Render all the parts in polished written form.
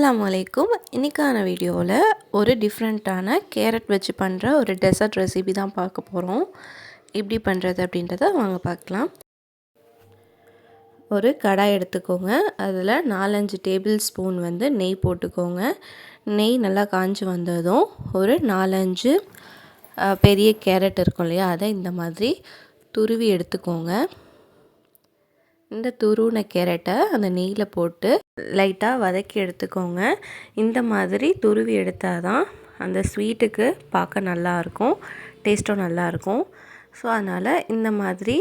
அஸ்ஸலாமு அலைக்கும். இன்றைக்கான வீடியோவில் ஒரு டிஃப்ரெண்ட்டான கேரட் வச்சு பண்ணுற ஒரு டெசர்ட் ரெசிபி தான் பார்க்க போகிறோம். எப்படி பண்ணுறது அப்படின்றத வாங்க பார்க்கலாம். ஒரு கடாய் எடுத்துக்கோங்க. அதில் 4-5 டேபிள் ஸ்பூன் நெய் போட்டுக்கோங்க. நெய் நல்லா காஞ்சி வந்ததும் ஒரு 4-5 பெரிய கேரட் இருக்கும் இல்லையா, அதை இந்த மாதிரி துருவி எடுத்துக்கோங்க. இந்த துருவின கேரட்டை அந்த நெய்யில் போட்டு லைட்டாக வதக்கி எடுத்துக்கோங்க. இந்த மாதிரி துருவி எடுத்தால் தான் அந்த ஸ்வீட்டுக்கு பார்க்க நல்லாயிருக்கும், டேஸ்ட்டும் நல்லாயிருக்கும். ஸோ அதனால் இந்த மாதிரி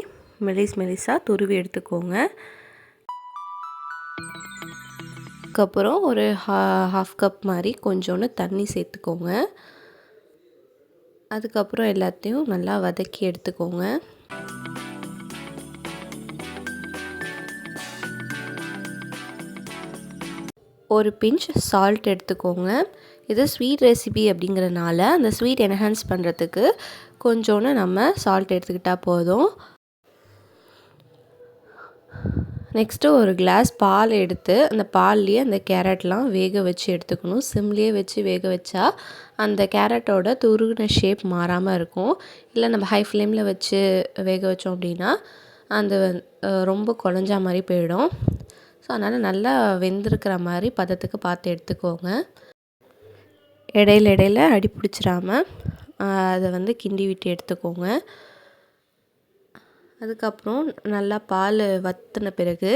மெலிசாக துருவி எடுத்துக்கோங்க. அதுக்கப்புறம் ஒரு ஹாஃப் கப் மாதிரி கொஞ்சோண்டு தண்ணி சேர்த்துக்கோங்க. அதுக்கப்புறம் எல்லாத்தையும் நல்லா வதக்கி எடுத்துக்கோங்க. ஒரு பிஞ்ச் சால்ட் எடுத்துக்கோங்க. இது ஸ்வீட் ரெசிபி அப்படிங்கிறனால அந்த ஸ்வீட் என்ஹான்ஸ் பண்ணுறதுக்கு கொஞ்சோன்னு நம்ம சால்ட் எடுத்துக்கிட்டால் போதும். நெக்ஸ்ட்டு ஒரு கிளாஸ் பால் எடுத்து அந்த பால்லேயே அந்த கேரட்லாம் வேக வச்சு எடுத்துக்கணும். சிம்லேயே வச்சு வேக வச்சா அந்த கேரட்டோட துருவின ஷேப் மாறாமல் இருக்கும். இல்லை நம்ம ஹை ஃப்ளேமில் வச்சு வேக வச்சோம் அப்படின்னா அந்த ரொம்ப குழஞ்சா மாதிரி போயிடும். ஸோ அதனால் நல்லா வெந்திருக்கிற மாதிரி பதத்துக்கு பார்த்து எடுத்துக்கோங்க. இடையில அடி பிடிச்சிடாமல் அதை கிண்டி விட்டு எடுத்துக்கோங்க. அதுக்கப்புறம் நல்லா பால் வற்றின பிறகு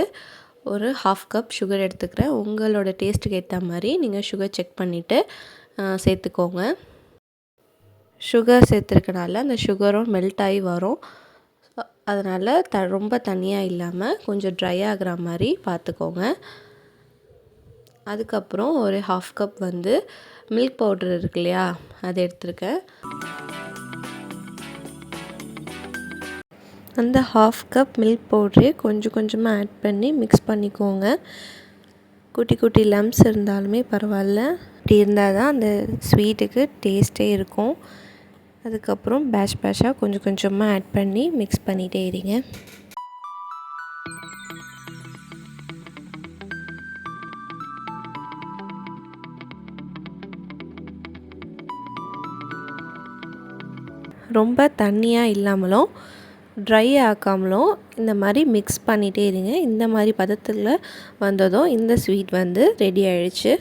ஒரு ஹாஃப் கப் சுகர் எடுத்துக்கிறேன். உங்களோட டேஸ்ட்டுக்கு ஏற்ற மாதிரி நீங்கள் சுகர் செக் பண்ணிவிட்டு சேர்த்துக்கோங்க. சுகர் சேர்த்துருக்கனால அந்த சுகரும் மெல்ட் ஆகி வரும். அதனால் ரொம்ப தண்ணியாக இல்லாமல் கொஞ்சம் ட்ரை ஆகிற மாதிரி பார்த்துக்கோங்க. அதுக்கப்புறம் ஒரு ஹாஃப் கப் மில்க் பவுடர் இருக்கு இல்லையா, அதை எடுத்துருக்கேன். அந்த ஹாஃப் கப் மில்க் பவுடரே கொஞ்சமாக ஆட் பண்ணி மிக்ஸ் பண்ணிக்கோங்க. குட்டி குட்டி லம்ப்ஸ் இருந்தாலுமே பரவாயில்ல, அப்படி இருந்தால் தான் அந்த ஸ்வீட்டுக்கு டேஸ்ட்டே இருக்கும். அதுக்கப்புறம் பேட்சாக கொஞ்சமாக ஆட் பண்ணி மிக்ஸ் பண்ணிகிட்டே இருங்க. ரொம்ப தண்ணியாக இல்லாமலும் ட்ரை ஆக்காமலும் இந்த மாதிரி மிக்ஸ் பண்ணிகிட்டே இருங்க. இந்த மாதிரி பதத்தில் வந்ததும் இந்த ஸ்வீட் ரெடி ஆகிடுச்சு.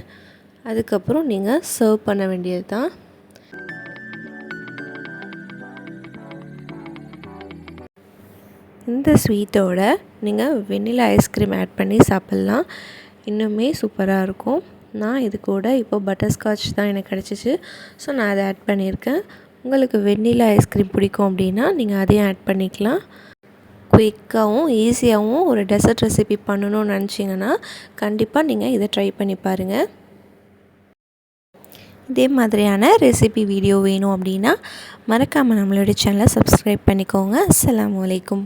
அதுக்கப்புறம் நீங்கள் சர்வ் பண்ண வேண்டியது தான். இந்த ஸ்வீட்டோட நீங்கள் வெண்ணிலா ஐஸ்கிரீம் ஆட் பண்ணி சாப்பிட்லாம், இன்னுமே சூப்பராக இருக்கும். நான் இது கூட இப்போ பட்டர்ஸ்காட்ச் தான் எனக்கு கிடச்சிச்சு, ஸோ நான் அதை ஆட் பண்ணியிருக்கேன். உங்களுக்கு வெண்ணிலா ஐஸ்கிரீம் பிடிக்கும் அப்படின்னா நீங்கள் அதையும் ஆட் பண்ணிக்கலாம். குயிக்காகவும் ஈஸியாகவும் ஒரு டெசர்ட் ரெசிபி பண்ணணும்னு நினச்சிங்கன்னா கண்டிப்பாக நீங்கள் இதை ட்ரை பண்ணி பாருங்கள். இதே மாதிரியான ரெசிபி வீடியோ வேணும் அப்படின்னா மறக்காமல் நம்மளோட சேனலை சப்ஸ்கிரைப் பண்ணிக்கோங்க. அஸ்ஸலாமு அலைக்கும்.